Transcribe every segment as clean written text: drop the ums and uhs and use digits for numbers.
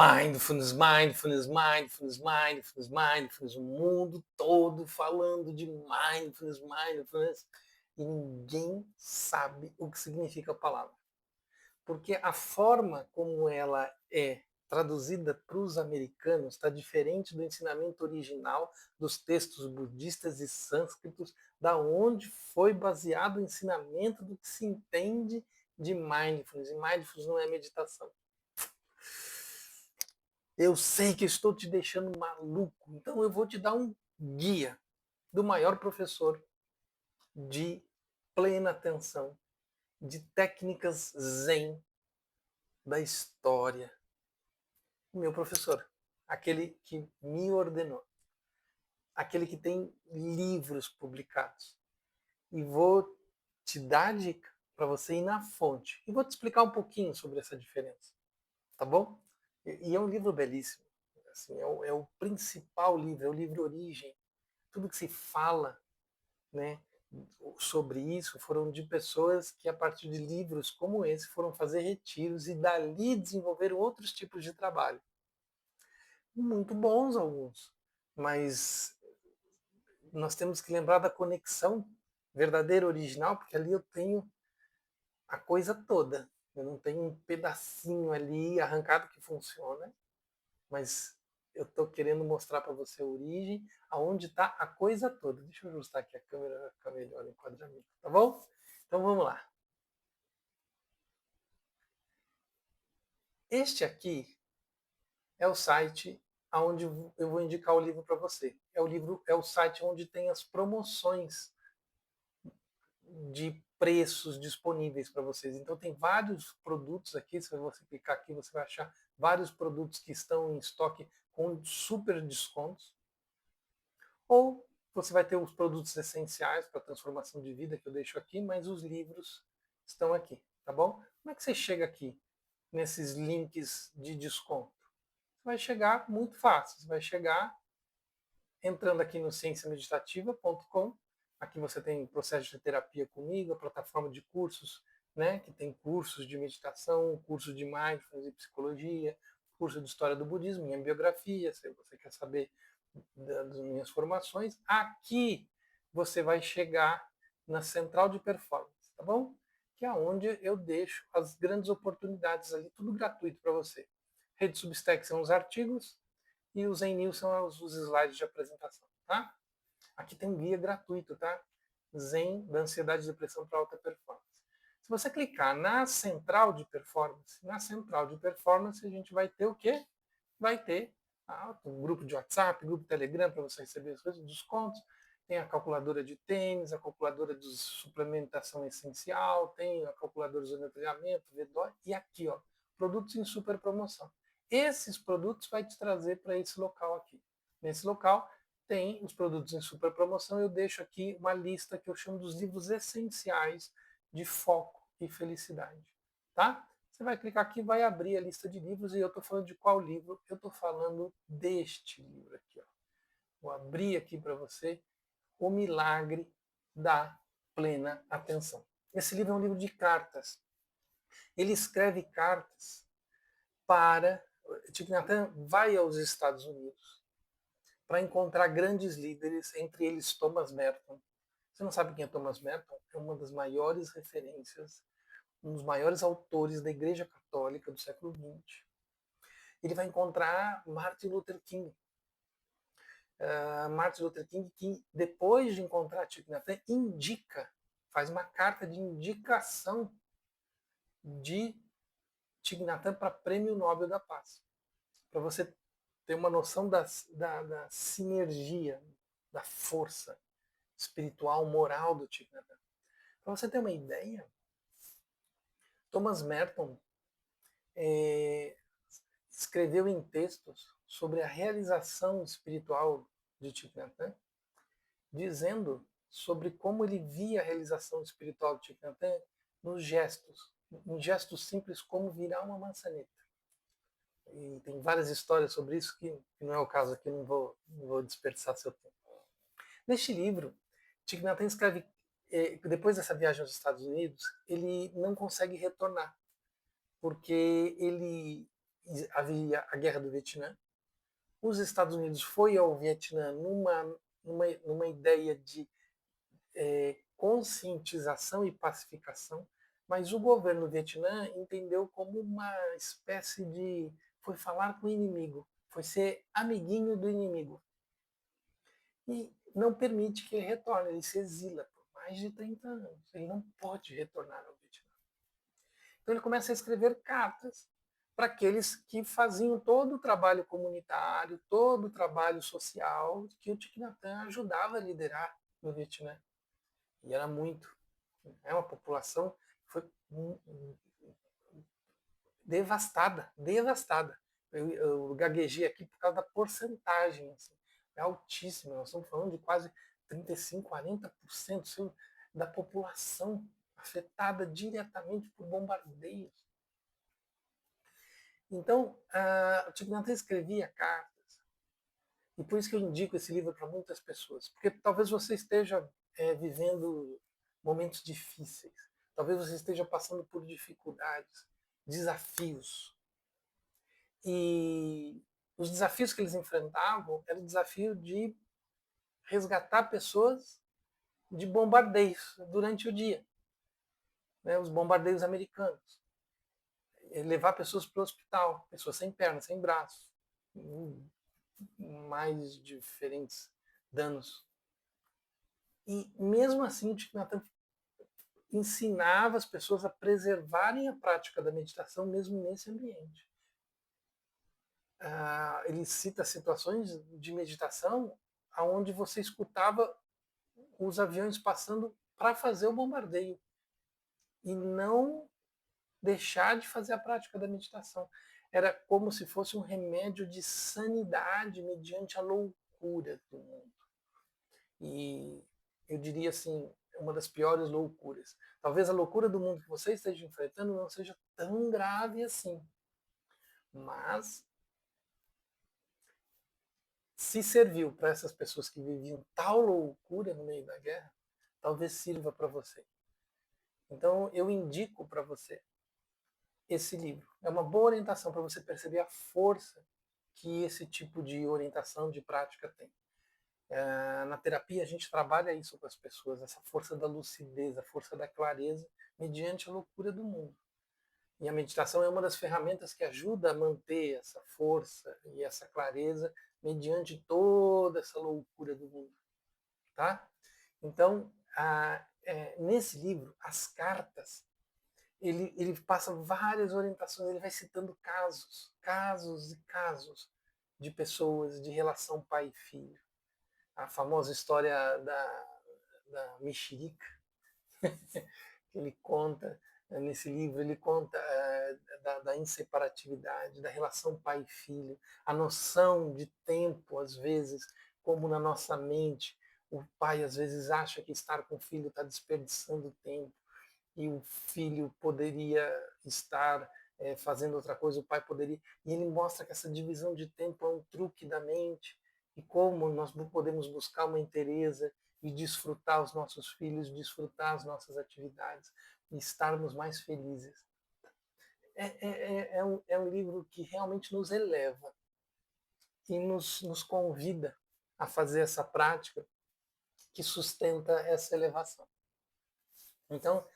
Mindfulness, mindfulness, mindfulness, mindfulness, mindfulness, o mundo todo falando de mindfulness, mindfulness, e ninguém sabe o que significa a palavra. Porque a forma como ela é traduzida para os americanos está diferente do ensinamento original dos textos budistas e sânscritos, da onde foi baseado o ensinamento do que se entende de mindfulness. E mindfulness não é meditação. Eu sei que estou te deixando maluco, então eu vou te dar um guia do maior professor de plena atenção, de técnicas zen da história. O meu professor, aquele que me ordenou, aquele que tem livros publicados. E vou te dar dica para você ir na fonte. E vou te explicar um pouquinho sobre essa diferença, tá bom? E é um livro belíssimo. Assim, é o principal livro, é o livro origem. Tudo que se fala, né, sobre isso foram de pessoas que, a partir de livros como esse, foram fazer retiros e dali desenvolveram outros tipos de trabalho. Muito bons alguns, mas nós temos que lembrar da conexão verdadeira, original, porque ali eu tenho a coisa toda. Eu não tenho um pedacinho ali arrancado que funciona, mas eu estou querendo mostrar para você a origem, aonde está a coisa toda. Deixa eu ajustar aqui a câmera para ficar melhor o enquadramento, tá bom? Então vamos lá. Este aqui é o site onde eu vou indicar o livro para você. É o site onde tem as promoções de preços disponíveis para vocês. Então tem vários produtos aqui, se você clicar aqui, você vai achar vários produtos que estão em estoque com super descontos. Ou você vai ter os produtos essenciais para a transformação de vida que eu deixo aqui, mas os livros estão aqui, tá bom? Como é que você chega aqui nesses links de desconto? Você vai chegar muito fácil, você vai chegar entrando aqui no cienciameditativa.com. Aqui você tem processo de terapia comigo, a plataforma de cursos, né, que tem cursos de meditação, curso de mindfulness e psicologia, curso de história do budismo, minha biografia, se você quer saber das minhas formações. Aqui você vai chegar na central de performance, tá bom? Que é onde eu deixo as grandes oportunidades ali, tudo gratuito para você. Rede Substack são os artigos e os Zen News são os slides de apresentação, tá? Aqui tem um guia gratuito, tá? Zen da ansiedade e depressão para alta performance. Se você clicar na central de performance, a gente vai ter o quê? Vai ter um grupo de WhatsApp, grupo Telegram para você receber as coisas, descontos. Tem a calculadora de tênis, a calculadora de suplementação essencial, tem a calculadora de zonetrilhamento, VDOI, e aqui, ó, produtos em super promoção. Esses produtos vai te trazer para esse local aqui. Nesse local tem os produtos em super promoção. Eu deixo aqui uma lista que eu chamo dos livros essenciais de foco e felicidade, tá? Você vai clicar aqui, vai abrir a lista de livros, e eu estou falando de qual livro? Eu estou falando deste livro aqui, ó. Vou abrir aqui para você O Milagre da Plena Atenção. Esse livro é um livro de cartas. Ele escreve cartas para... Thich Nhat Hanh vai aos Estados Unidos para encontrar grandes líderes, entre eles Thomas Merton. Você não sabe quem é Thomas Merton? É uma das maiores referências, um dos maiores autores da Igreja Católica do século XX. Ele vai encontrar Martin Luther King. Martin Luther King, que depois de encontrar Thich Nhat Hanh, faz uma carta de indicação de Thich Nhat Hanh para Prêmio Nobel da Paz. Para você ter uma noção da sinergia, da força espiritual, moral do Thich Nhat Hanh. Para você ter uma ideia, Thomas Merton escreveu em textos sobre a realização espiritual de Thich Nhat Hanh, dizendo sobre como ele via a realização espiritual de Thich Nhat Hanh nos gestos, em gestos simples como virar uma maçaneta. E tem várias histórias sobre isso que não é o caso aqui, não vou dispersar seu tempo. Neste livro, Thich Nhat Hanh escreve, depois dessa viagem aos Estados Unidos, ele não consegue retornar, porque ele havia a Guerra do Vietnã. Os Estados Unidos foi ao Vietnã numa ideia de conscientização e pacificação, mas o governo do Vietnã entendeu como uma espécie de... foi falar com o inimigo, foi ser amiguinho do inimigo. E não permite que ele retorne, ele se exila por mais de 30 anos. Ele não pode retornar ao Vietnã. Então ele começa a escrever cartas para aqueles que faziam todo o trabalho comunitário, todo o trabalho social que o Thich Nhat Hanh ajudava a liderar no Vietnã. E era muito. É uma população que foi devastada, devastada. Eu gaguejei aqui por causa da porcentagem. Assim. É altíssima. Nós estamos falando de quase 35, 40% da população afetada diretamente por bombardeios. Então, o Thich Nhat Hanh escrevia cartas. E por isso que eu indico esse livro para muitas pessoas. Porque talvez você esteja vivendo momentos difíceis. Talvez você esteja passando por dificuldades, desafios. E os desafios que eles enfrentavam era o desafio de resgatar pessoas de bombardeios durante o dia. Né, os bombardeios americanos. Levar pessoas para o hospital, pessoas sem pernas, sem braços, mais diferentes danos. E mesmo assim, o Thich Nhat Hanh ensinava as pessoas a preservarem a prática da meditação mesmo nesse ambiente. Ele cita situações de meditação onde você escutava os aviões passando para fazer o bombardeio e não deixar de fazer a prática da meditação. Era como se fosse um remédio de sanidade mediante a loucura do mundo. E eu diria assim, uma das piores loucuras. Talvez a loucura do mundo que você esteja enfrentando não seja tão grave assim. Mas se serviu para essas pessoas que viviam tal loucura no meio da guerra, talvez sirva para você. Então eu indico para você esse livro. É uma boa orientação para você perceber a força que esse tipo de orientação, de prática tem. Na terapia a gente trabalha isso com as pessoas, essa força da lucidez, a força da clareza, mediante a loucura do mundo. E a meditação é uma das ferramentas que ajuda a manter essa força e essa clareza mediante toda essa loucura do mundo. Tá? Então, nesse livro, As Cartas, ele passa várias orientações, ele vai citando casos e casos de pessoas, de relação pai e filho. A famosa história da mexerica, que ele conta nesse livro, ele conta da inseparatividade, da relação pai e filho, a noção de tempo, às vezes, como na nossa mente, o pai às vezes acha que estar com o filho está desperdiçando tempo, e o filho poderia estar fazendo outra coisa, o pai poderia... E ele mostra que essa divisão de tempo é um truque da mente, e como nós podemos buscar uma inteireza e desfrutar os nossos filhos, desfrutar as nossas atividades e estarmos mais felizes. É um livro que realmente nos eleva e nos convida a fazer essa prática que sustenta essa elevação. Então,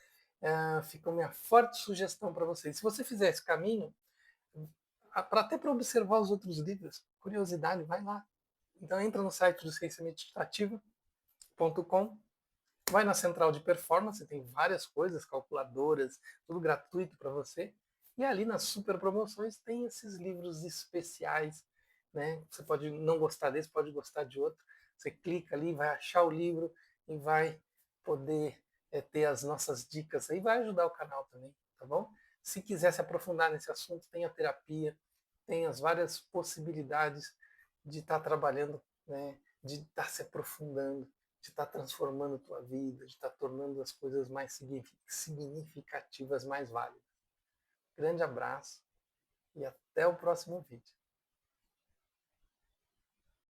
fica a minha forte sugestão para vocês. Se você fizer esse caminho, até para observar os outros livros, curiosidade, vai lá. Então entra no site do ciênciameditativa.com, vai na central de performance, tem várias coisas, calculadoras, tudo gratuito para você. E ali nas super promoções tem esses livros especiais, né? Você pode não gostar desse, pode gostar de outro. Você clica ali, vai achar o livro e vai poder ter as nossas dicas aí, vai ajudar o canal também, tá bom? Se quiser se aprofundar nesse assunto, tem a terapia, tem as várias possibilidades de estar trabalhando, né, de estar se aprofundando, de estar transformando a tua vida, de estar tornando as coisas mais significativas, mais válidas. Grande abraço e até o próximo vídeo.